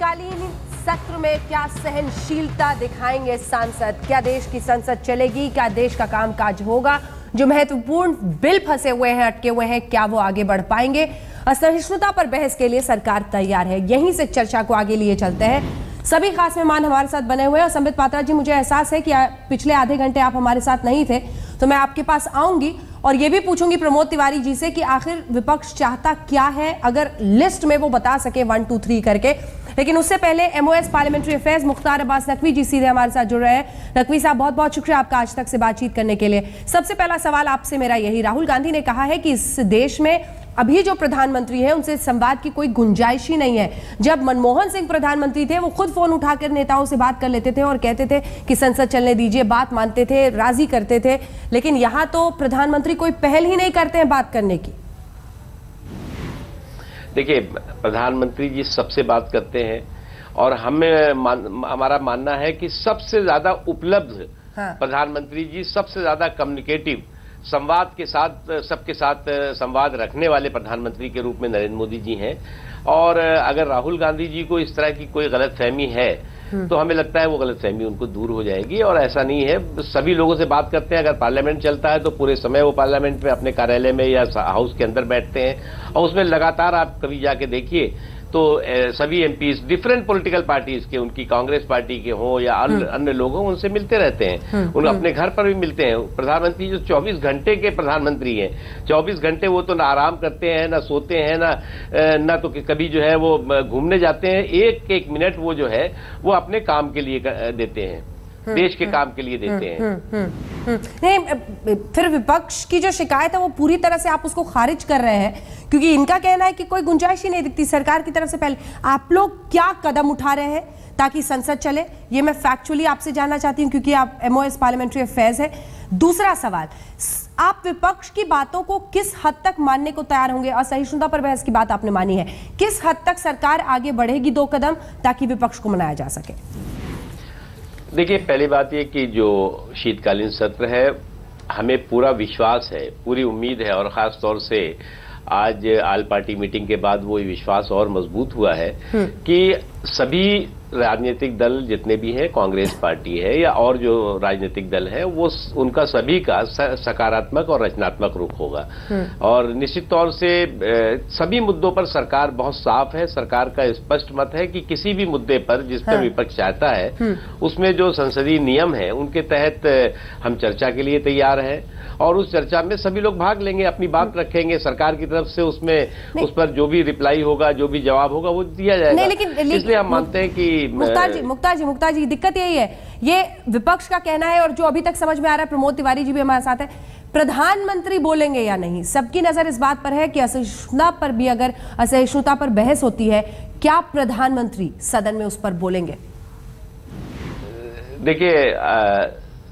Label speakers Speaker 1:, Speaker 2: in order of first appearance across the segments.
Speaker 1: शीतकालीन सत्र में क्या सहनशीलता दिखाएंगे सांसद? क्या देश की संसद चलेगी? क्या देश का कामकाज होगा? जो महत्वपूर्ण बिल फंसे हुए हैं, अटके हुए हैं, क्या वो आगे बढ़ पाएंगे? असहिष्णुता पर बहस के लिए सरकार तैयार है। यहीं से चर्चा को आगे लिए चलते हैं। सभी खास मेहमान हमारे साथ बने हुए हैं और संबित पात्रा जी, मुझे एहसास है कि पिछले आधे घंटे आप हमारे साथ नहीं थे, तो मैं आपके पास आऊंगी और ये भी पूछूंगी प्रमोद तिवारी जी से कि आखिर विपक्ष चाहता क्या है, अगर लिस्ट में वो बता सके 1 2 3 करके। लेकिन उससे पहले MOS parliamentary affairs Mukhtar Abbas Naqvi ji सीधे हमारे साथ जुड़ रहे हैं। नकवी साहब, बहुत बहुत शुक्रिया आपका आज तक से बातचीत करने के लिए। सबसे पहला सवाल आपसे मेरा यही, राहुल गांधी ने कहा है कि इस देश में अभी जो प्रधानमंत्री है उनसे संवाद की कोई गुंजाइश ही नहीं है। जब मनमोहन सिंह प्रधानमंत्री थे, वो खुद फोन उठाकर नेताओं से बात कर लेते थे और कहते थे कि संसद चलने दीजिए, बात मानते थे, राजी करते थे। लेकिन यहां तो प्रधानमंत्री कोई पहल ही नहीं करते हैं बात करने की।
Speaker 2: देखिए, प्रधानमंत्री जी सबसे बात करते हैं और हमारा मानना है कि सबसे ज्यादा उपलब्ध प्रधानमंत्री जी, सबसे ज्यादा कम्युनिकेटिव, संवाद के साथ, सबके साथ संवाद रखने वाले प्रधानमंत्री के रूप में नरेंद्र मोदी जी हैं। और अगर राहुल गांधी जी को इस तरह की कोई गलतफहमी है तो हमें लगता है वो गलतफहमी उनको दूर हो जाएगी। और ऐसा नहीं है, सभी लोगों से बात करते हैं। अगर पार्लियामेंट चलता है तो पूरे समय वो पार्लियामेंट में अपने कार्यालय में या हाउस के अंदर बैठते हैं और उसमें लगातार आप कभी जाके देखिए तो सभी एमपीज डिफरेंट पॉलिटिकल पार्टीज के, उनकी कांग्रेस पार्टी के हों या अन्य लोग हों, उनसे मिलते रहते हैं। उन अपने घर पर भी मिलते हैं। प्रधानमंत्री जो 24 घंटे के प्रधानमंत्री हैं, 24 घंटे वो तो ना आराम करते हैं, ना सोते हैं, ना तो कभी जो है वो घूमने जाते हैं। एक एक मिनट वो जो है वो अपने काम के लिए देते हैं, देश के काम के लिए देते हैं।
Speaker 1: नहीं, फिर विपक्ष की जो शिकायत है वो पूरी तरह से आप उसको खारिज कर रहे हैं, क्योंकि इनका कहना है कि कोई गुंजाइश ही नहीं दिखती सरकार की तरफ से। पहले आप लोग क्या कदम उठा रहे हैं ताकि संसद चले, ये मैं फैक्चुअली आपसे जानना चाहती हूं, क्योंकि आप एमओएस पार्लियामेंट्री अफेयर्स है। दूसरा सवाल, आप विपक्ष की बातों को किस हद तक मानने को तैयार होंगे? असहिष्णुता पर बहस की बात आपने मानी है, किस हद तक सरकार आगे बढ़ेगी 2 कदम ताकि विपक्ष को मनाया जा सके?
Speaker 2: देखिए, पहली बात ये कि जो शीतकालीन सत्र है, हमें पूरा विश्वास है, पूरी उम्मीद है और खास तौर से आज आल पार्टी मीटिंग के बाद वो विश्वास और मजबूत हुआ है कि सभी राजनीतिक दल जितने भी हैं, कांग्रेस पार्टी है या और जो राजनीतिक दल है, वो उनका सभी का सकारात्मक और रचनात्मक रुख होगा। और निश्चित तौर से सभी मुद्दों पर सरकार बहुत साफ है। सरकार का स्पष्ट मत है कि किसी भी मुद्दे पर जिस पर विपक्ष चाहता है उसमें जो संसदीय नियम है उनके तहत हम चर्चा के लिए तैयार हैं और उस चर्चा में सभी लोग भाग लेंगे, अपनी बात रखेंगे। सरकार की तरफ से उसमें उस पर जो भी रिप्लाई होगा, जो भी जवाब होगा वो दिया जाएगा। इसलिए हम मानते हैं कि
Speaker 1: मुख्तार जी, दिक्कत यही है, ये विपक्ष का कहना है और जो अभी तक समझ में आ रहा है, प्रमोद तिवारी जी भी हमारे साथ है, प्रधानमंत्री बोलेंगे या नहीं। सबकी नजर इस बात पर है कि असहिष्णुता पर भी, अगर असहिष्णुता पर बहस होती है, क्या प्रधानमंत्री सदन में उस पर बोलेंगे?
Speaker 2: देखिए,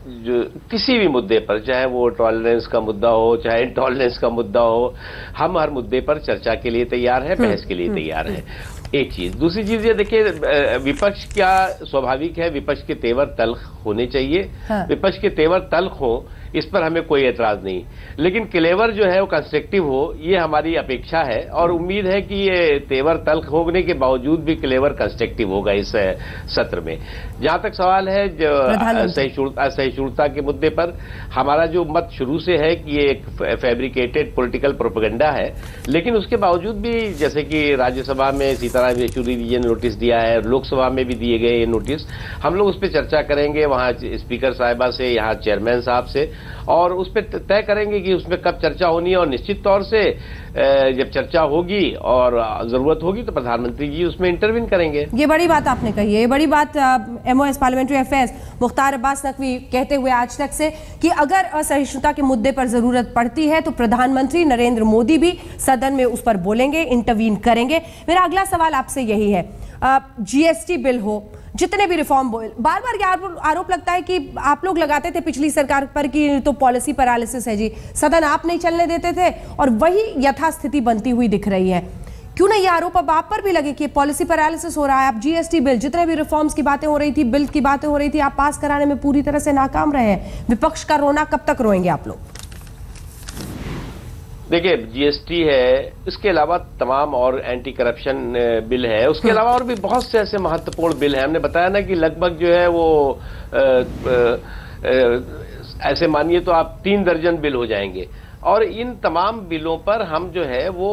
Speaker 2: जो किसी भी मुद्दे पर, चाहे वो टॉलरेंस का मुद्दा हो, चाहे इंटॉलरेंस का मुद्दा हो, हम हर मुद्दे पर चर्चा के लिए तैयार है, बहस के लिए तैयार है। एक चीज। दूसरी चीज ये देखिए, विपक्ष क्या स्वाभाविक है, विपक्ष के तेवर तल्ख होने चाहिए। विपक्ष के तेवर तल्ख हो, इस पर हमें कोई एतराज नहीं, लेकिन क्लेवर जो है वो कंस्ट्रक्टिव हो, ये हमारी अपेक्षा है और उम्मीद है कि ये तेवर तल्ख होने के बावजूद भी क्लेवर कंस्ट्रक्टिव होगा इस सत्र में। जहां तक सवाल है जो असहिष्णुता के मुद्दे पर, हमारा जो मत शुरू से है कि ये एक फैब्रिकेटेड पॉलिटिकल प्रोपेगेंडा है, लेकिन उसके बावजूद भी जैसे कि राज्यसभा में सीताराम येचुरी जी ने नोटिस दिया है, लोकसभा में भी दिए गए ये नोटिस, हम लोग उस पर चर्चा करेंगे वहां स्पीकर साहिबा से, यहाँ चेयरमैन साहब से, और उस पर तय करेंगे कि उसमें कब चर्चा होनी है। और निश्चित तौर से जब चर्चा होगी और जरूरत होगी तो प्रधानमंत्री जी उसमें इंटरवीन करेंगे।
Speaker 1: ये बड़ी बात आपने कही है, ये बड़ी बात MOS parliamentary affairs Mukhtar Abbas Naqvi कहते हुए आज तक से कि अगर असहिष्णुता के मुद्दे पर जरूरत पड़ती है तो प्रधानमंत्री नरेंद्र मोदी भी सदन में उस पर बोलेंगे, इंटरवीन करेंगे। मेरा अगला सवाल आपसे यही है, जीएसटी बिल हो, जितने भी रिफॉर्म बिल, बार बार ये आरोप लगता है कि आप लोग लगाते थे पिछली सरकार पर कि तो पॉलिसी पैरालिसिस है जी, सदन आप नहीं चलने देते थे और वही यथास्थिति बनती हुई दिख रही है। क्यों ना ये आरोप अब आप पर भी लगे कि पॉलिसी पैरालिसिस हो रहा है? आप जीएसटी बिल, जितने भी रिफॉर्म्स की बातें हो रही थी, बिल की बातें हो रही थी, आप पास कराने में पूरी तरह से नाकाम रहे हैं। विपक्ष का रोना कब तक रोएंगे आप लोग?
Speaker 2: देखिए, जीएसटी है, इसके अलावा तमाम और एंटी करप्शन बिल है, उसके अलावा और भी बहुत से ऐसे महत्वपूर्ण बिल हैं। हमने बताया ना कि लगभग जो है वो ऐसे मानिए तो आप 3 दर्जन बिल हो जाएंगे, और इन तमाम बिलों पर हम जो है वो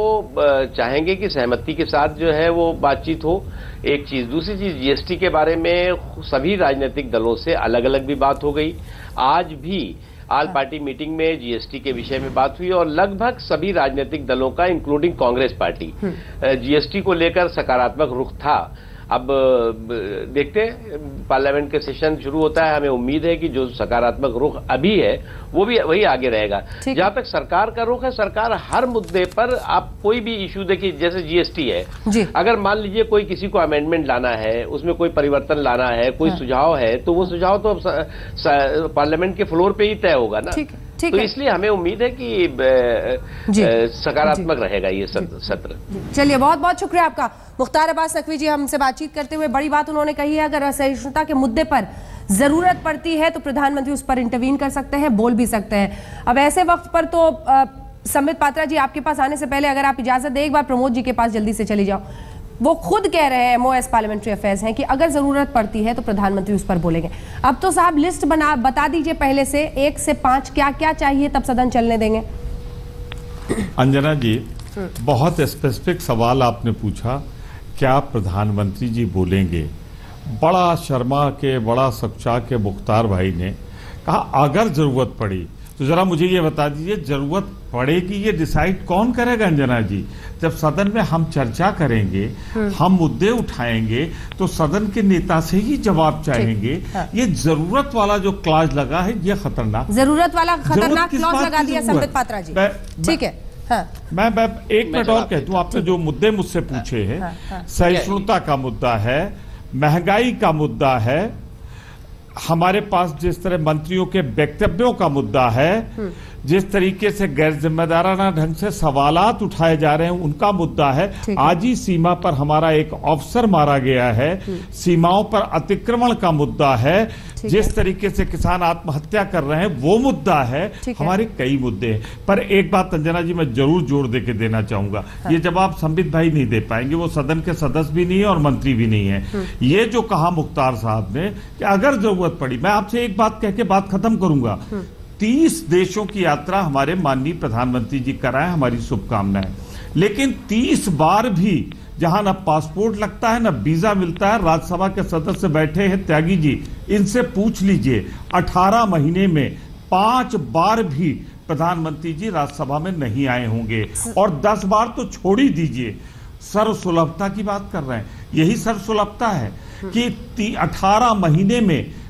Speaker 2: चाहेंगे कि सहमति के साथ जो है वो बातचीत हो। एक चीज, दूसरी चीज, जीएसटी के बारे में सभी राजनीतिक दलों से अलग अलग भी बात हो गई। आज भी ऑल पार्टी मीटिंग में जीएसटी के विषय में बात हुई और लगभग सभी राजनीतिक दलों का इंक्लूडिंग कांग्रेस पार्टी जीएसटी को लेकर सकारात्मक रुख था। अब देखते हैं, पार्लियामेंट के सेशन शुरू होता है, हमें उम्मीद है कि जो सकारात्मक रुख अभी है वो भी वही आगे रहेगा। जहां तक सरकार का रुख है, सरकार हर मुद्दे पर, आप कोई भी इशू देखिए, जैसे जीएसटी है, अगर मान लीजिए कोई किसी को अमेंडमेंट लाना है, उसमें कोई परिवर्तन लाना है, कोई सुझाव है, तो वो सुझाव तो पार्लियामेंट के फ्लोर पे ही तय होगा ना। तो इसलिए हमें उम्मीद है कि सकारात्मक रहेगा ये सत्र।
Speaker 1: चलिए, बहुत बहुत शुक्रिया आपका। मुख्तार अब्बास नकवी जी हमसे बातचीत करते हुए बड़ी बात उन्होंने कही है, अगर असहिष्णुता के मुद्दे पर जरूरत पड़ती है तो प्रधानमंत्री उस पर इंटरवीन कर सकते हैं, बोल भी सकते हैं। अब ऐसे वक्त पर तो संबित पात्रा जी, आपके पास आने से पहले अगर आप इजाजत दें, एक बार प्रमोद जी के पास जल्दी से चली जाओ। वो खुद कह रहे हैं, MOS पार्लियामेंट्री अफेयर्स हैं, कि अगर जरूरत पड़ती है तो प्रधानमंत्री उस पर बोलेंगे। अब तो साहब लिस्ट बता दीजिए पहले से, 1 से 5 क्या क्या चाहिए, तब सदन चलने देंगे।
Speaker 3: अंजना जी, बहुत स्पेसिफिक सवाल आपने पूछा, क्या प्रधानमंत्री जी बोलेंगे। बड़ा शर्मा के, बड़ा सच्चा के मुख्तार भाई ने कहा अगर जरूरत पड़ी तो जरा मुझे ये बता दीजिए, जरूरत पड़ेगी ये डिसाइड कौन करेगा अंजना जी? जब सदन में हम चर्चा करेंगे, हम मुद्दे उठाएंगे, तो सदन के नेता से ही जवाब चाहेंगे। ये जरूरत वाला जो क्लॉज लगा है, ये खतरनाक,
Speaker 1: जरूरत वाला खतरनाक क्लॉज लगा दिया संबित पात्रा जी। ठीक है,
Speaker 3: मैं 1 मिनट और कह दूं, आपने जो मुद्दे मुझसे पूछे हैं, सहिष्णुता का मुद्दा है, महंगाई का मुद्दा है, हमारे पास जिस तरह मंत्रियों के वक्तव्यों का मुद्दा है, जिस तरीके से गैर जिम्मेदाराना ढंग से सवालात उठाए जा रहे हैं, उनका मुद्दा है। आज ही सीमा पर हमारा एक ऑफिसर मारा गया है, सीमाओं पर अतिक्रमण का मुद्दा है, जिस तरीके से किसान आत्महत्या कर रहे हैं वो मुद्दा है। हमारे कई मुद्दे हैं, पर एक बात अंजना जी मैं जरूर जोर दे के देना चाहूंगा, ये जवाब संबित भाई नहीं दे पाएंगे, वो सदन के सदस्य भी नहीं है और मंत्री भी नहीं है। ये जो कहा मुख्तार साहब ने कि अगर जरूरत पड़ी, मैं आपसे एक बात कह के बात खत्म करूंगा। 30 देशों की यात्रा हमारे माननीय प्रधानमंत्री जी कराएं, हमारी शुभकामनाएं। लेकिन 30 बार भी जहां न पासपोर्ट लगता है, न वीजा मिलता है, राज्यसभा के सदस्य बैठे हैं त्यागी जी, इनसे पूछ लीजिए, 18 महीने में 5 बार भी प्रधानमंत्री जी राज्यसभा में नहीं आए होंगे। और 10 बार तो छोड़ ही दीजिए, सर्वसुलभता की बात कर रहे हैं, यही सर्वसुलभता है कि 18 महीने में,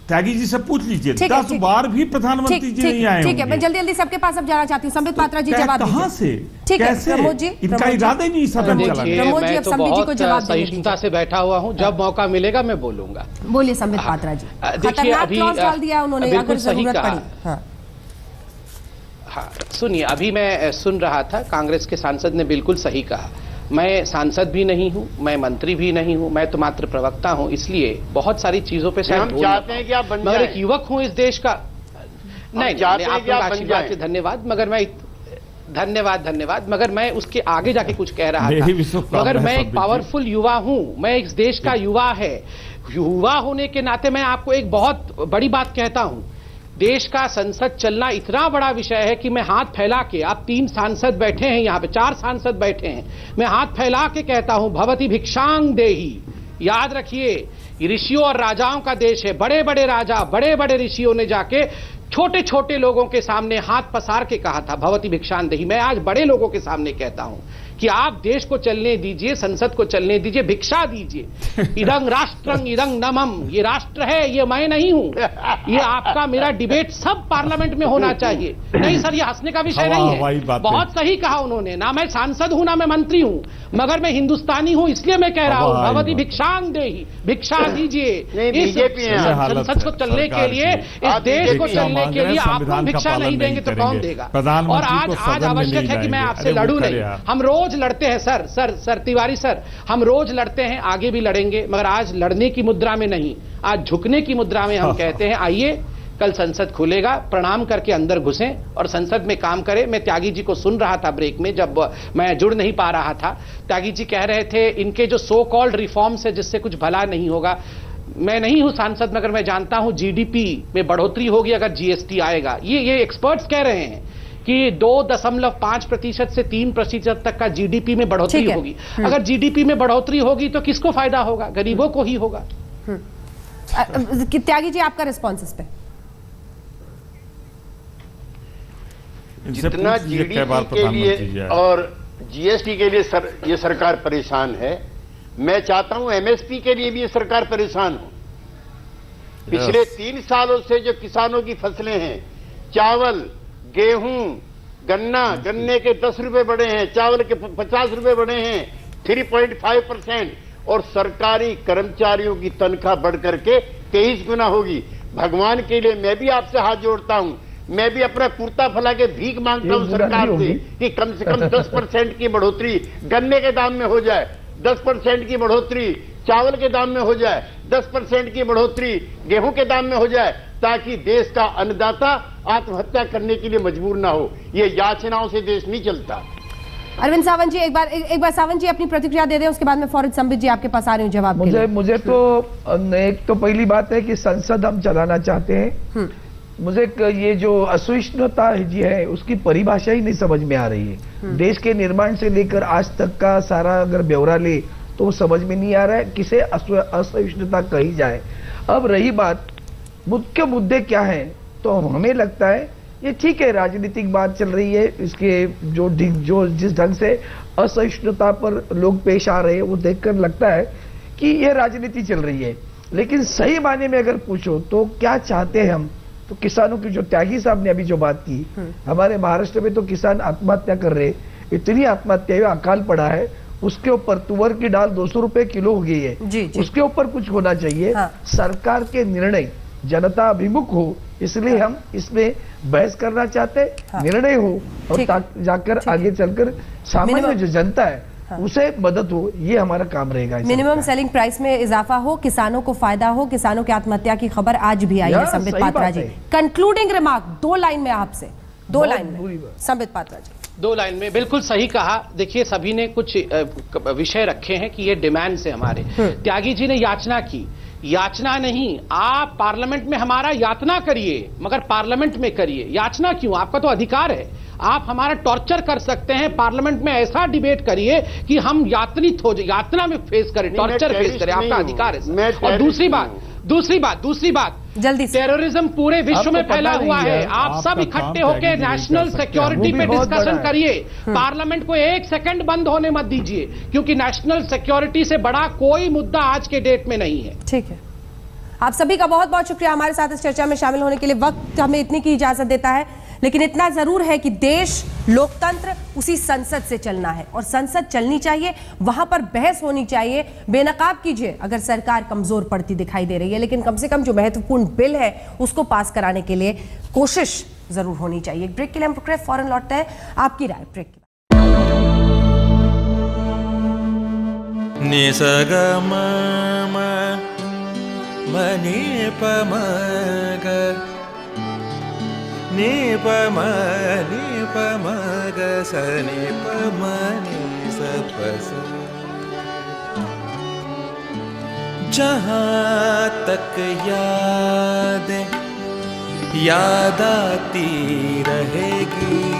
Speaker 3: त्यागी जी से पूछ लीजिए, 10 बार भी प्रधानमंत्री जी नहीं आए।
Speaker 1: ठीक है, मैं जल्दी सबके पास अब जाना चाहती हूँ। संबित पात्रा जी जवाब दीजिए।
Speaker 3: कहां से,
Speaker 1: ठीक है प्रमोद जी,
Speaker 3: इनका इरादा ही नहीं सदन चलाने।
Speaker 1: प्रमोद जी, अब संबित जी को जवाब दीजिए।
Speaker 4: सहिष्णुता से बैठा हुआ हूं, जब मौका मिलेगा मैं बोलूंगा।
Speaker 1: बोलिए संबित पात्रा जी। खतरनाक क्लॉज डाल दिया उन्होंने, अगर जरूरत पड़ी।
Speaker 4: हाँ, सुनिए, अभी मैं सुन रहा था, कांग्रेस के सांसद ने बिल्कुल सही कहा। मैं सांसद भी नहीं हूं, मैं मंत्री भी नहीं हूं, मैं तो मात्र प्रवक्ता हूं, इसलिए बहुत सारी चीजों पे
Speaker 2: हम चाहते हैं कि आप बन
Speaker 4: मगर एक युवक हूं इस देश का। नहीं, आपका आशीर्वाद से धन्यवाद, मगर मैं धन्यवाद, मगर मैं उसके आगे जाके कुछ कह रहा था। मगर मैं एक पावरफुल युवा हूं, मैं इस देश का युवा है। युवा होने के नाते मैं आपको एक बहुत बड़ी बात कहता हूं, देश का संसद चलना इतना बड़ा विषय है कि मैं हाथ फैला के, आप 3 सांसद बैठे हैं यहाँ पे, 4 सांसद बैठे हैं, मैं हाथ फैला के कहता हूं, भवती भिक्षांग देही। याद रखिए, ऋषियों और राजाओं का देश है। बड़े बड़े राजा, बड़े बड़े ऋषियों ने जाके छोटे छोटे लोगों के सामने हाथ पसार के कहा था, भवती भिक्षांग देही। मैं आज बड़े लोगों के सामने कहता हूं कि आप देश को चलने दीजिए, संसद को चलने दीजिए, भिक्षा दीजिए। इदं राष्ट्रं इदं नमम, ये राष्ट्र है, ये मैं नहीं हूं। ये आपका मेरा डिबेट सब पार्लियामेंट में होना चाहिए। नहीं सर, ये हंसने का विषय नहीं है। बहुत सही कहा उन्होंने, ना मैं सांसद हूं ना मैं मंत्री हूं, मगर मैं हिंदुस्तानी हूं, इसलिए मैं कह रहा हूं, भवती भिक्षांग देही, भिक्षा दीजिए। इस संसद को चलने के लिए, इस देश को चलने के लिए आप भिक्षा नहीं देंगे तो कौन देगा? और आज आवश्यक है कि मैं आपसे लड़ूं नहीं। हम रोज लड़ते हैं सर तिवारी सर, हम रोज लड़ते हैं, आगे भी लड़ेंगे, मगर आज लड़ने की मुद्रा में नहीं, आज झुकने की मुद्रा में हम कहते हैं आइए कल संसद खुलेगा, प्रणाम करके अंदर घुसें और संसद में काम करें। मैं त्यागी जी को सुन रहा था ब्रेक में, जब मैं जुड़ नहीं पा रहा था। त्यागी जी कह रहे थे इनके जो सो कॉल्ड रिफॉर्म्स है जिससे कुछ भला नहीं होगा। मैं नहीं हूं सांसद मगर मैं जानता हूं जीडीपी में बढ़ोतरी होगी अगर जीएसटी आएगा। ये एक्सपर्ट्स कह रहे हैं कि 2.5% से 3% तक का जीडीपी में बढ़ोतरी होगी। अगर जीडीपी में बढ़ोतरी होगी तो किसको फायदा होगा? गरीबों को ही होगा।
Speaker 1: त्यागी जी, आपका रिस्पॉन्स इस पे?
Speaker 5: जितना जीडीपी के लिए और जीएसटी के लिए ये सरकार परेशान है, मैं चाहता हूं एमएसपी के लिए भी ये सरकार परेशान हो। पिछले 3 सालों से जो किसानों की फसलें हैं, चावल, गेहूं, गन्ना, गन्ने के 10 रुपए बढ़े हैं, चावल के 50 रुपए बढ़े हैं, 3.5%, और सरकारी कर्मचारियों की तनख्वाह बढ़ करके 23 गुना होगी। भगवान के लिए मैं भी आपसे हाथ जोड़ता हूं, मैं भी अपना कुर्ता फैला के भीख मांगता हूं सरकार से कि कम से कम 10% की बढ़ोतरी गन्ने के दाम में हो जाए, 10% की बढ़ोतरी चावल के दाम में हो जाए, 10% की बढ़ोतरी गेहूं के दाम में हो जाए, ताकि देश का अन्नदाता आत्महत्या करने के लिए मजबूर ना हो। ये याचनाओं से देश नहीं चलता।
Speaker 1: अरविंद सावंत जी, एक बार सावंत जी अपनी प्रतिक्रिया दे दें, उसके बाद में फौरन संबित जी आपके पास आ रही हूं जवाब के लिए।
Speaker 6: मुझे तो एक तो पहली बात है कि संसद हम चलाना चाहते हैं। मुझे ये जो असहिष्णुता जी है उसकी परिभाषा ही नहीं समझ में आ रही है। देश के निर्माण से लेकर आज तक का सारा अगर ब्यौरा ले तो समझ में नहीं आ रहा है किसे असहिष्णुता कही जाए। अब रही बात मुख्य मुद्दे क्या है, तो हमें लगता है ये ठीक है, राजनीतिक बात चल रही है। इसके जो जिस ढंग से असहिष्णुता पर लोग पेश आ रहे हैं वो देखकर लगता है कि ये राजनीति चल रही है। लेकिन सही मायने में अगर पूछो तो क्या चाहते हैं हम, तो किसानों की जो त्यागी साहब ने अभी जो बात की, हमारे महाराष्ट्र में तो किसान आत्महत्या कर रहे, इतनी आत्महत्या अकाल पड़ा है, उसके ऊपर तुअर की दाल 200 रुपए किलो हो गई है। जी। उसके ऊपर कुछ होना चाहिए। हाँ। सरकार के निर्णय जनता अभिमुख हो, इसलिए हम इसमें बहस करना चाहते हैं। हाँ। निर्णय हो और जाकर आगे चलकर सामान्य जो जनता है हाँ। उसे मदद हो, ये हमारा काम रहेगा।
Speaker 1: मिनिमम सेलिंग प्राइस में इजाफा हो, किसानों को फायदा हो। किसानों की आत्महत्या की खबर आज भी आई है। संबित पात्रा जी, कंक्लूडिंग रिमार्क 2 लाइन में आपसे, 2 लाइन में संबित पात्रा जी।
Speaker 4: 2 लाइन में बिल्कुल सही कहा। देखिए सभी ने कुछ विषय रखे हैं कि ये डिमांड से हमारे। त्यागी जी ने याचना की, याचना नहीं, आप पार्लियामेंट में हमारा यातना करिए, मगर पार्लियामेंट में करिए। याचना क्यों? आपका तो अधिकार है, आप हमारा टॉर्चर कर सकते हैं। पार्लियामेंट में ऐसा डिबेट करिए कि हम यातनित हो जाए, यातना में फेस करें, टॉर्चर फेस करें, आपका अधिकार है। और दूसरी बात
Speaker 1: जल्दी से,
Speaker 4: टेररिज्म पूरे विश्व में फैला हुआ है। आप सब इकट्ठे होकर नेशनल सिक्योरिटी पे डिस्कशन करिए। पार्लियामेंट को 1 सेकंड बंद होने मत दीजिए, क्योंकि नेशनल सिक्योरिटी से बड़ा कोई मुद्दा आज के डेट में नहीं है।
Speaker 1: ठीक है, आप सभी का बहुत बहुत शुक्रिया हमारे साथ इस चर्चा में शामिल होने के लिए। वक्त हमें इतनी की इजाजत देता है, लेकिन इतना जरूर है कि देश, लोकतंत्र उसी संसद से चलना है, और संसद चलनी चाहिए, वहां पर बहस होनी चाहिए। बेनकाब कीजिए अगर सरकार कमजोर पड़ती दिखाई दे रही है, लेकिन कम से कम जो महत्वपूर्ण बिल है उसको पास कराने के लिए कोशिश जरूर होनी चाहिए। एक ब्रेक के लिए हम रुक रहे हैं, फौरन लौटते हैं। आपकी राय ब्रेक के बाद।
Speaker 7: जहाँ तक याद आती रहेगी,